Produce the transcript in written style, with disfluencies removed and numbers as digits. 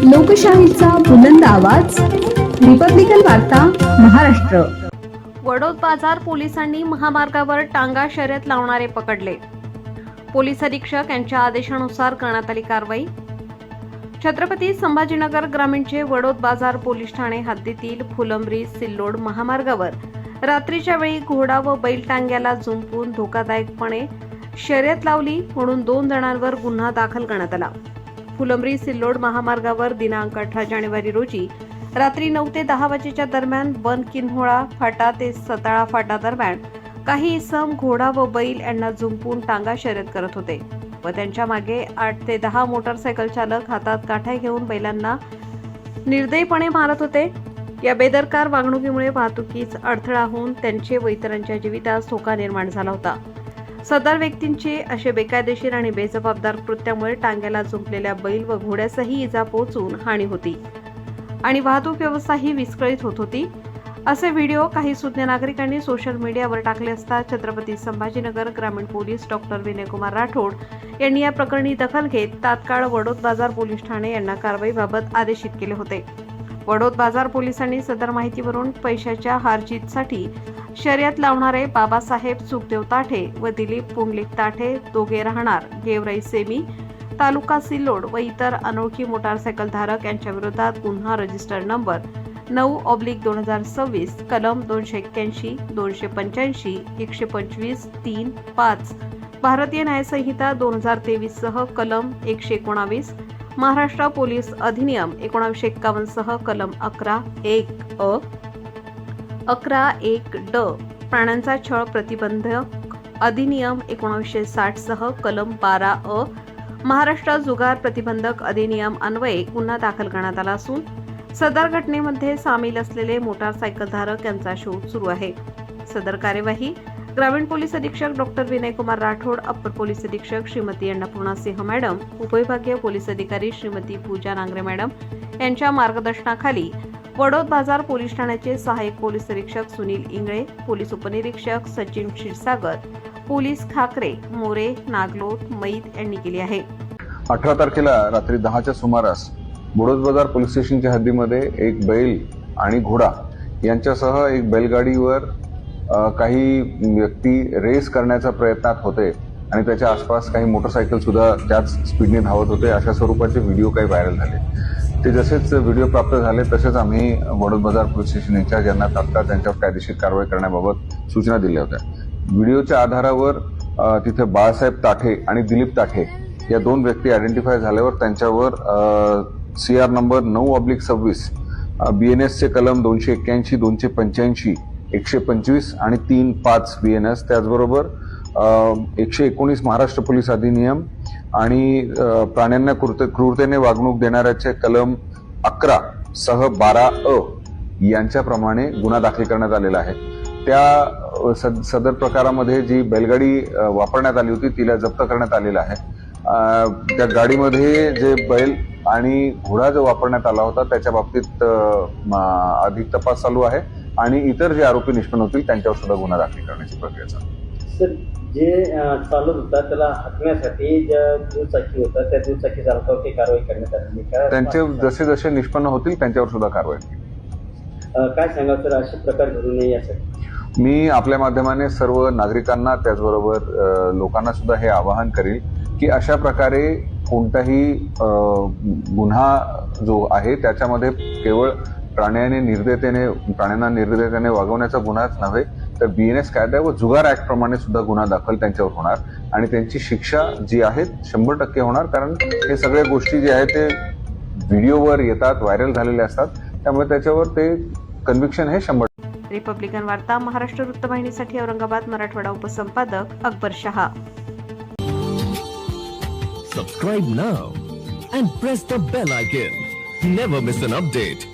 लोकशाहीचा बुलंद आवाज, रिपब्लिकन वार्ता महाराष्ट्र। वडोद बाजार पोलिसांनी महामार्गावर टांगा शर्यत लावणारे पकडले। पोलीस अधीक्षक यांच्या आदेशानुसार करण्यात आली कारवाई। छत्रपती संभाजीनगर ग्रामीणचे वडोद बाजार पोलीस ठाणे हद्दीतील फुलंब्री सिल्लोड महामार्गावर रात्रीच्या वेळी घोडा व बैल टांग्याला जुंपून धोकादायकपणे शर्यत लावली म्हणून 2 जणांवर गुन्हा दाखल करण्यात आला। फुलंब्री सिल्लोड महामार्गावर दिनांक 18 जानेवारी रोजी रात्री 9 ते 10 वाजेच्या दरम्यान बनकिन्होळा फाटा ते सताळा फाटा दरम्यान काही इसम घोडा व बैल यांना जुंपून टांगा शर्यत करत होते व त्यांच्या मागे 8 ते 10 मोटरसायकल चालक हातात काठ्या घेऊन बैलांना निर्दयीपणे मारत होते। या बेदरकार वागणुकीमुळे वाहतुकीस अडथळा होऊन त्यांचे व इतरांच्या जीवितास धोका निर्माण झाला होता। सदर व्यक्तींचे असे बेकायदेशीर आणि बेजबाबदार कृत्यामुळे टांग्याला जुंपलेल्या बैल व घोड्यासही इजा पोहोचून हानी होती आणि वाहतूक व्यवस्थाही विस्कळीत होत होती। असे व्हिडिओ काही सुज्ञ नागरिकांनी सोशल मीडियावर टाकले असता छत्रपती संभाजीनगर ग्रामीण पोलीस डॉक्टर विनयकुमार राठोड यांनी या प्रकरणी दखल घेत तात्काळ वडोद बाजार पोलीस ठाणे यांना कारवाईबाबत आदेशित केले होते। वडोद बाजार पोलिसांनी सदर माहितीवरून पैशाच्या हारजीतसाठी शर्यत लावणारे बाबासाहेब सुखदेव ताठे व दिलीप पुंडलिक ताठे दोघे राहणार गेवराई सेमी तालुका सिल्लोड व इतर अनोळखी मोटारसायकल धारक यांच्या विरोधात गुन्हा रजिस्टर नंबर 9/2026 कलम 281, 285, 125, 3, 5 भारतीय न्यायसंहिता 2023 सह कलम 119 महाराष्ट्र पोलीस अधिनियम 1951 सह कलम 11(1)(अ) 11(1)(ड प्राण्यांचा छळ प्रतिबंधक अधिनियम 1960 सह कलम 12(अ) महाराष्ट्र जुगार प्रतिबंधक अधिनियम अन्वये गुन्हा दाखल करण्यात आला असून सदर घटनेमध्ये सामील असलेले मोटारसायकलधारक यांचा शोध सुरू आहे। सदर कार्यवाही ग्रामीण पोलीस अधीक्षक डॉक्टर विनयकुमार राठोड, अप्पर पोलीस अधीक्षक श्रीमती अन्नपूर्णा सिंह मॅडम, उपविभागीय पोलीस अधिकारी श्रीमती पूजा नांगरे मॅडम यांच्या मार्गदर्शनाखाली वडोद बाजार पोलीस ठाण्याचे सहाय्यक पोलीस निरीक्षक सुनील इंगळे, पोलीस उपनिरीक्षक सचिन क्षीरसागर, पोलीस खाकरे, मोरे, नागलोट, मैद यांनी केली आहे। 18 तारखेला रात्री 10च्या सुमारास वडोद बाजार पोलीस स्टेशनच्या हद्दीमध्ये एक बैल आणि घोडा यांच्यासह एक बैलगाडीवर काही व्यक्ती रेस करण्याच्या प्रयत्नात होते आणि त्याच्या आसपास काही मोटरसायकल सुद्धा त्याच स्पीडने धावत होते। अशा स्वरूपाचे व्हिडिओ काही व्हायरल झाले। ते जसेच व्हिडिओ प्राप्त झाले तसेच आम्ही वडोद बाजार पोलीस स्टेशन इंचार्ज यांना तात्काळ त्यांच्यावर कायदेशीर कारवाई करण्याबाबत सूचना दिल्या होत्या। व्हिडिओच्या आधारावर तिथे बाळासाहेब ताठे आणि दिलीप ताठे या 2 व्यक्ती आयडेंटिफाय झाल्यावर त्यांच्यावर CR नंबर 9/26 BNS चे कलम 281, 285, 125 आणि 3-5 BNS त्याचबरोबर 119 महाराष्ट्र पोलीस अधिनियम आणि प्राण्यांना क्रूरतेने वागणूक देणाऱ्याचे कलम 11 सह 12(अ) यांच्याप्रमाणे गुन्हा दाखल करण्यात आलेला आहे। त्या सदर प्रकारामध्ये जी बैलगाडी वापरण्यात आली होती तिला जप्त करण्यात आलेला आहे। त्या गाडीमध्ये जे बैल आणि घोडा जो वापरण्यात आला होता त्याच्या बाबतीत अधिक तपास चालू आहे आणि इतर जे आरोपी निष्पन्न होतील त्यांच्यावर सुद्धा गुन्हा दाखल करण्याची प्रक्रिया चालू आहे। सर, जे चालत होता त्याला हाकण्यासाठी ज्या दुचाकी होता त्या दुचाकी चालकावरती कारवाई करण्यात आली का? त्यांचे जसे जसे निष्पन्न होतील त्यांच्यावर सुद्धा कारवाई होईल। काय सांगा सर, असे प्रकार घडू नये यासाठी मी आपल्या माध्यमाने सर्व नागरिकांना त्याचबरोबर लोकांना सुद्धा हे आवाहन करेल की अशा प्रकारे कोणताही गुन्हा जो आहे त्याच्यामध्ये केवळ प्राण्यांना निर्दयतेने वागवण्याचा गुन्हाच नव्हे तर BNS कायदा व जुगार ऍक्ट प्रमाणे सुद्धा गुन्हा दाखल त्यांच्यावर होणार आणि त्यांची शिक्षा जी आहे 100% होणार। कारण हे सगळ्या गोष्टी जे आहेत ते व्हिडिओवर येतात, व्हायरल झालेले असतात, त्यामुळे त्याच्यावर ते कन्व्हिक्शन हे 100%। रिपब्लिकन वार्ता Maharashtra वृत्तवाहिनीसाठी Aurangabad Marathwada उपसंपादक Akbar Shah. Subscribe now and press the bell icon. Never miss an update.